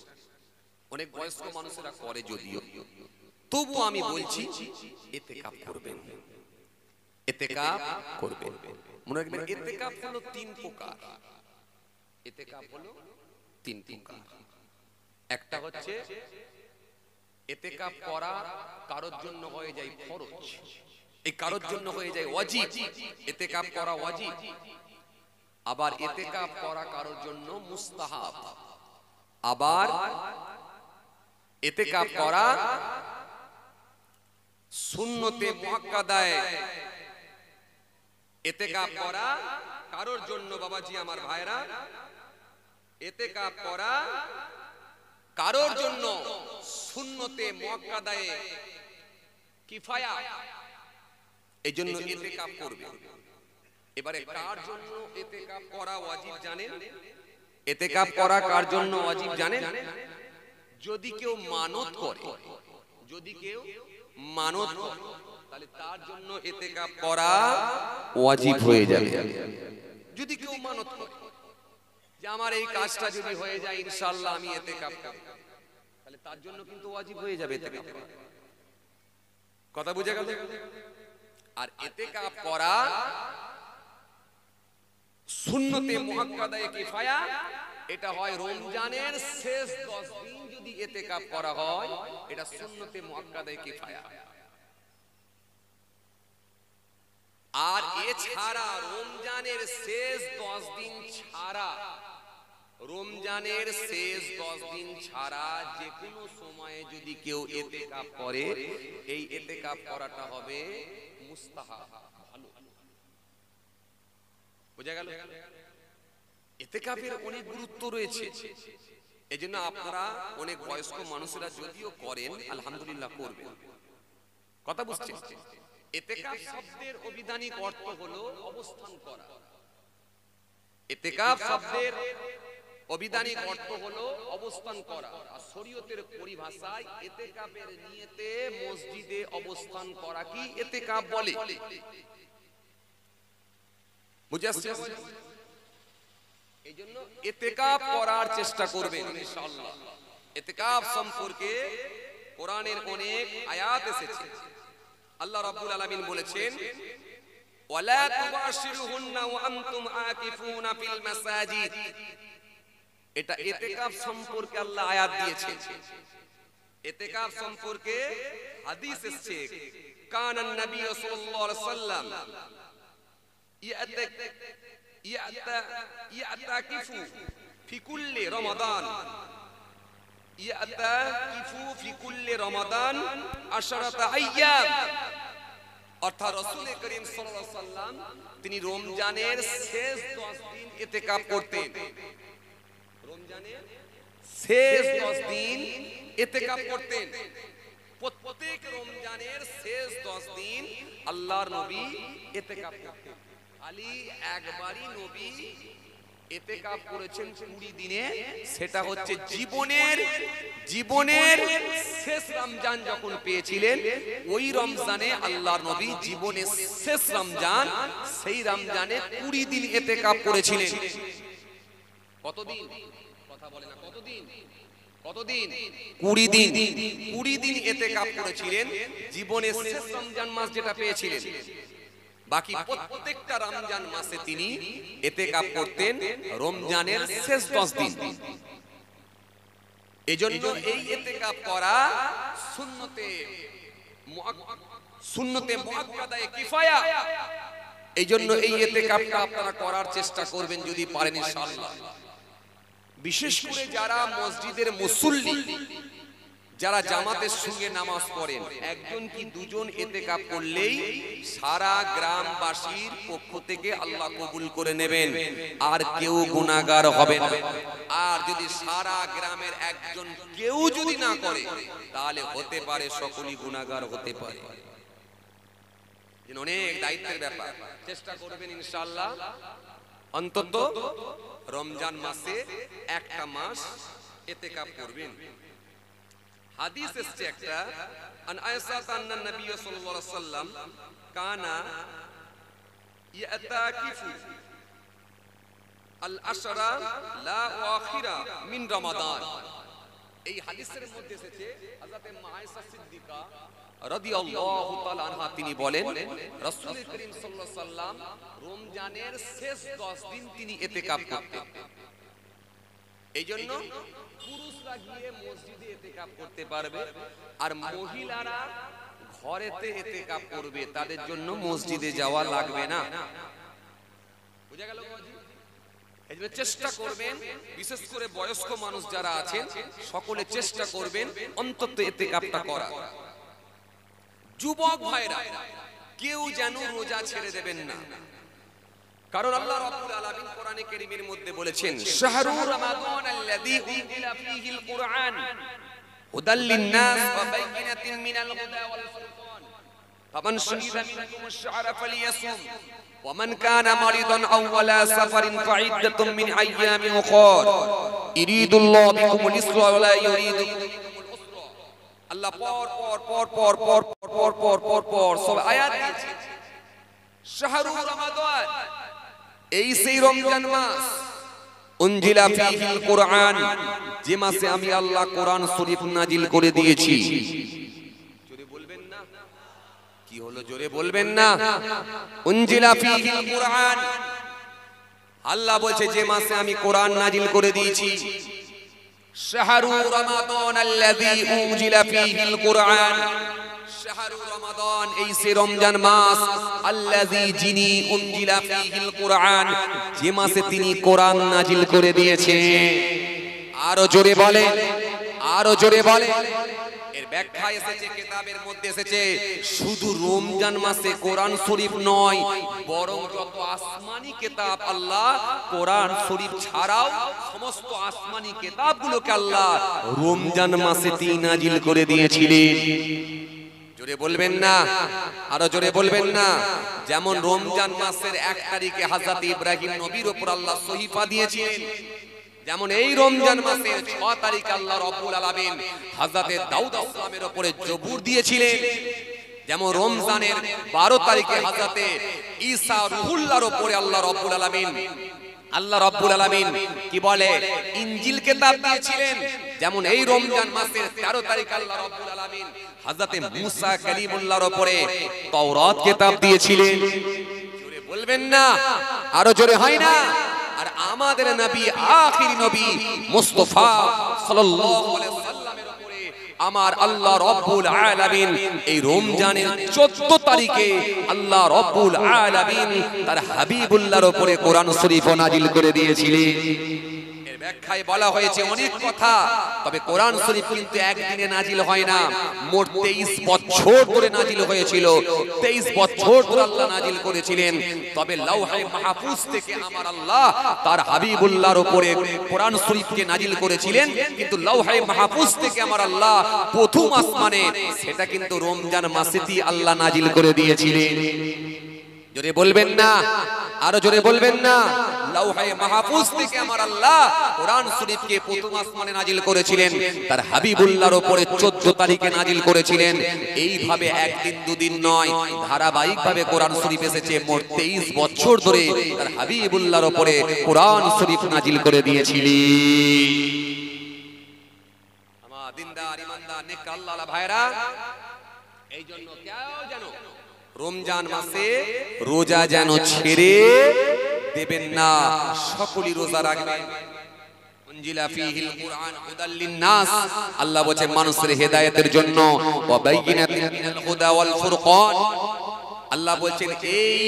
Speaker 1: অনেক বয়স্ক মানুষেরা করে যদিও, তবু আমি বলছি ইতিকাফ করবেন, ইতিকাফ করবেন। মনে রাখবেন ইতিকাফ হলো 3 প্রকার। ইতিকাফ হলো 3 প্রকার। একটা হচ্ছে ইতিকাফ করা কারোর জন্য হয়ে যায় ফরজ, এই কারোর জন্য হয়ে যায় ওয়াজিব, ইতিকাফ করা ওয়াজিব। আবার ইতিকাফ করা কারোর জন্য মুস্তাহাব, আবার ইতিকাফ করা সুন্নতে মুআক্কাদায়ে, ইতিকাফ করা কারোর জন্য বাবাজি আমার ভাইরা ইতিকাফ করা কারোর জন্য সুন্নতে মুআক্কাদায়ে কিফায়া, এইজন্য ইতিকাফ করবে। এবারে কার জন্য ইতিকাফ করা ওয়াজিব জানেন? ইতিকাফ করা কার জন্য ওয়াজিব জানেন? যদি কেউ মানত করে, যদি কেউ মানত করে তাহলে তার জন্য ইতিকাফ করা ওয়াজিব হয়ে যাবে। যদি কেউ মানত করে যে আমার এই কাজটা যদি হয়ে যায় ইনশাআল্লাহ আমি ইতিকাফ করব, তাহলে তার জন্য কিন্তু ওয়াজিব হয়ে যাবে ইতিকাফ করা। কথা বুঝে গেল? আর ইতিকাফ করা সুন্নতে মুআক্কাদায়ে কিফায়া, এটা হয় রমজানের শেষ 10 দিন যদি ইতিকাফ করা হয়, এটা সুন্নতে মুআক্কাদায়ে কিফায়া। আর এছাড়া রমজানের শেষ 10 দিন ছাড়া, রমজানের শেষ 10 দিন ছাড়া যে কোনো সময়ে যদি কেউ ইতিকাফ করে, এই ইতিকাফ করাটা হবে মুস্তাহাব, ভালো। বুঝা গেল? ইতিকাফের অনেক গুরুত্ব রয়েছে। এজন্য আপনারা অনেক বয়স্ক মানুষেরা যদিও করেন, আলহামদুলিল্লাহ করবেন। কথা বুঝছেন? ইতিকাফ শব্দের অভিধানিক অর্থ হলো অবস্থান করা। ইতিকাফ শব্দের অভিধানিক অর্থ হলো অবস্থান করা। আর শরীয়তের পরিভাষায় ইতিকাফের নিয়তে মসজিদে অবস্থান করা কি ইতিকাফ বলে। বুঝে আসছে? এইজন্য ইতিকাফ করার চেষ্টা করবেন ইনশাআল্লাহ। ইতিকাফ সম্পর্কে কোরআনের অনেক আয়াত এসেছে। আল্লাহ রাব্বুল আলামিন বলেছেন, ওয়ালা তুবাশিরুহুন্না ওয়া আনতুম আকিফুনা ফিল মাসাজিদ। এটা ইতিকাফ সম্পর্কে আল্লাহ আয়াত দিয়েছেন। ইতিকাফ সম্পর্কে হাদিস এসেছে, কানান নবী সাল্লাল্লাহু আলাইহি ওয়াসাল্লাম ইয়াতাকিফু ফি কুল্লি রমাদান, ইয়াতাকিফু ফি কুল্লি রমাদান 10 আইয়াম। অর্থাৎ রাসূল করিম সাল্লাল্লাহু আলাইহি ওয়াসাল্লাম তিনি রমজানের শেষ 10 দিন ইতিকাফ করতেন। রমজানের শেষ 10 দিন ইতিকাফ করতেন। প্রত্যেক রমজানের শেষ 10 দিন আল্লাহর নবী ইতিকাফ করতেন। খালি একবারই নবী ইতিকাফ করেছেন 20 দিনে, সেটা হচ্ছে জীবনের শেষ রমজান যখন পেয়েছিলেন, ওই রমজানে আল্লাহর নবী জীবনের শেষ রমজান, সেই রমজানে 20 দিন ইতিকাফ করেছিলেন। কতদিন? কথা বলে না, কতদিন? কতদিন? 20 দিন। 20 দিন ইতিকাফ করেছিলেন জীবনের শেষ রমজান মাস যেটা পেয়েছিলেন। বাকি প্রত্যেকটা রমজান মাসে তিনি ইতিকাফ করতেন রমজানের শেষ 10 দিন। এজন্য এই ইতিকাফ করা সুন্নতে মুআক্কাদায়ে কিফায়া। এইজন্য এই ইতিকাফটা আপনারা করার চেষ্টা করবেন যদি পারেন ইনশাআল্লাহ। বিশেষ করে যারা মসজিদের মুসল্লি, যারা জামাতের সঙ্গে নামাজ পড়েন, একজন কি দুজন ইতিকাফ করলেই সারা গ্রামবাসীর পক্ষ থেকে আল্লাহ কবুল করে নেবেন, আর কেউ গুনাহগার হবে না। আর যদি সারা গ্রামের একজন কেউ যদি না করে, তাহলে হতে পারে সকলেই গুনাহগার হতে পারে। অনেক দায়িত্বের ব্যাপার। চেষ্টা করবেন ইনশাআল্লাহ অন্তত রমজান মাসে একটা মাস ইতিকাফ করবেন। হাদিস এসেছে একটা, আন আয়েশা আন্না নবী সাল্লাল্লাহু আলাইহি ওয়াসাল্লাম কানা ইয়াতাকিফু আল আশরা লা ওয়াখিরা মিন রমাদান। এই হাদিসের মধ্যে এসেছে হযরত আয়েশা সিদ্দিকা রাদিয়াল্লাহু তাআলা আনহা তিনি বলেন, রাসূল করিম সাল্লাল্লাহু আলাইহি ওয়াসাল্লাম রমজানের শেষ 10 দিন তিনি ইতিকাফ করতেন। এইজন্য পুরুষরা গিয়ে মসজিদে ইতিকাফ করতে পারবে, আর মহিলারা ঘরেতে ইতিকাফ করবে, তাদের জন্য মসজিদে যাওয়া লাগবে না। বুঝা গেল? এইজন্য চেষ্টা করবেন, বিশেষ করে বয়স্ক মানুষ যারা আছেন সকলে চেষ্টা করবেন অন্তত ইতিকাফটা করা। যুবক ভাইরা কেউ যেন রোজা ছেড়ে দেবেন না, কারণ আল্লাহ রাব্বুল আলামিন কোরআনে কারীমের মধ্যে বলেছেন শাহরুর রমাদান আল্লাযী উনজিলা ফীহিল কুরআন হুদাল লিন-নাস ওয়া বাইয়িনাতিন মিনাল হুদা ওয়াল ফুরকান ফামান শাহিদা মিনকুমুশ শাহরা ফালিয়াসুম ওয়া মান কানা মারিদান আও আলা সাফারিন ফাইদ্দাতুম মিন আইয়ামিন উখর ইরিদুল্লাহু বিকুমুল ইসরা ওয়া লা ইউরিদু বিকুমুল উসরা। আল্লাহ পর সব আয়াত দিয়েছে। শাহরুর রমাদান এই সেই রমজান মাস উনজিলা ফীহিল কুরআন, যে মাসে আমি আল্লাহ কোরআন শরীফ নাজিল করে দিয়েছি। জোরে বলবেন না, কি হলো জোরে বলবেন না? উনজিলা ফীহিল কুরআন, আল্লাহ বলছে যে মাসে আমি কোরআন নাজিল করে দিয়েছি। শাহরুর রমাদান আল্লাযী উনজিলা ফীহিল কুরআন, শাহরুর রমাদান এই সে রমজান মাস, আল্লাযী যিনি উনজিলা ফীহিল কুরআন, যে মাসে তিনি কোরআন নাজিল করে দিয়েছে। আরো জোরে বলে, আরো জোরে বলে। এর ব্যাখ্যা এসেছে কিতাবের মধ্যে এসেছে, শুধু রমজান মাসে কোরআন শরীফ নয়, বরং যত আসমানি কিতাব আল্লাহ কোরআন শরীফ ছাড়াও সমস্ত আসমানি কিতাবগুলোকে আল্লাহ রমজান মাসে তিনি নাজিল করে দিয়েছিলেন। জোরে বলবেন না, আরো জোরে বলবেন না। যেমন রমজান মাসের 1 তারিখে হযরত ইব্রাহিম নবীর উপর আল্লাহ সহিফা দিয়েছিলেন, যেমন এই রমজান মাসের 6 তারিখে আল্লাহ রাব্বুল আলামিন হযরত দাউদ আলাইহিসসালামের উপরে জবুর দিয়েছিলেন, যেমন রমজানের 12 তারিখে হযরত ঈসা রুহুল্লাহর উপরে আল্লাহ রাব্বুল আলামিন কি বলে ইনজিল কিতাব দিয়েছিলেন, যেমন এই রমজান মাসের 13 তারিখে আল্লাহ রাব্বুল আলামিন হযরত মুসা কালিমুল্লাহর উপরে তাওরাত কিতাব দিয়েছিলেন। জোরে বলবেন না, আরো জোরে হয় না? আর আমাদের নবী আখির নবী মুস্তাফা সাল্লাল্লাহু আলাইহি ওয়াসাল্লামের উপরে আমার আল্লাহ রাব্বুল আলামিন এই রমজানের 14 তারিখে আল্লাহ রাব্বুল আলামিন তার হাবিবুল্লাহর উপরে কোরআন শরীফ নাজিল করে দিয়েছিলেন। এর ব্যাখ্যায় বলা হয়েছে অনেক কথা, তবে কোরআন শরীফ কিন্তু একদিনে নাজিল হয় না, মোট 23 বছর ধরে নাজিল হয়েছিল। 23 বছর ধরে আল্লাহ নাজিল করেছিলেন। তবে লাওহে মাহফুজ থেকে আমার আল্লাহ তার হাবিবুল্লাহর উপরে কোরআন শরীফকে নাজিল করেছিলেন, কিন্তু লাওহে মাহফুজ থেকে আমার আল্লাহ প্রথম আসমানে সেটা কিন্তু রমজান মাসেই আল্লাহ নাজিল করে দিয়েছিলেন। জোরে বলবেন না, আরো জোরে বলবেন না। লাওহে মাহফুজ থেকে আমার আল্লাহ কোরআন শরীফকে প্রথম আসমানে নাজিল করেছিলেন, তার হাবিবুল্লাহর উপরে 14 তারিখে নাজিল করেছিলেন। এইভাবে একদিন দুদিন নয়, ধারাবাহিকভাবে কোরআন শরীফ এসেছে। মোট 23 বছর ধরে তার হাবিবুল্লাহর উপরে কোরআন শরীফ নাজিল করে দিয়েছিলেন। আমার দিনদার ইমানদার নেক আল্লাহওয়ালা ভাইরা, এই জন্য কেউ জানো রমজান মাসে রোজা যেন ছেড়ে দেবেন না, সকলেই রোজা রাখবেন। উনজিলা ফীহিল কুরআন হুদাল লিন-নাস, আল্লাহ বলেন মানুষের হেদায়েতের জন্য, ওয়া বাইয়িনাতিন মিনাল হুদা ওয়াল ফুরকান, আল্লাহ বলেন এই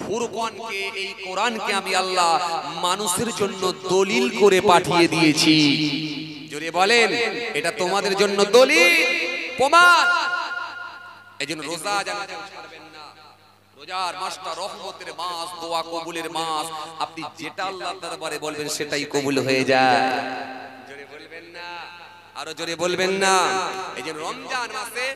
Speaker 1: ফুরকানকে, এই কোরআনকে আমি আল্লাহ মানুষের জন্য দলিল করে পাঠিয়ে দিয়েছি। জোরে বলেন, এটা তোমাদের জন্য দলিল, প্রমাণ। এইজন্য রোজা যেন ছাড়বেন না। রোজার মাসটা রহমতের মাস, দোয়া কবুলের মাস। আপনি যেটা আল্লাহর দরবারে বলবেন সেটাই কবুল হয়ে যায়। জোরে বলবেন না, আরো জোরে বলবেন না। এইজন্য রমজান মাসে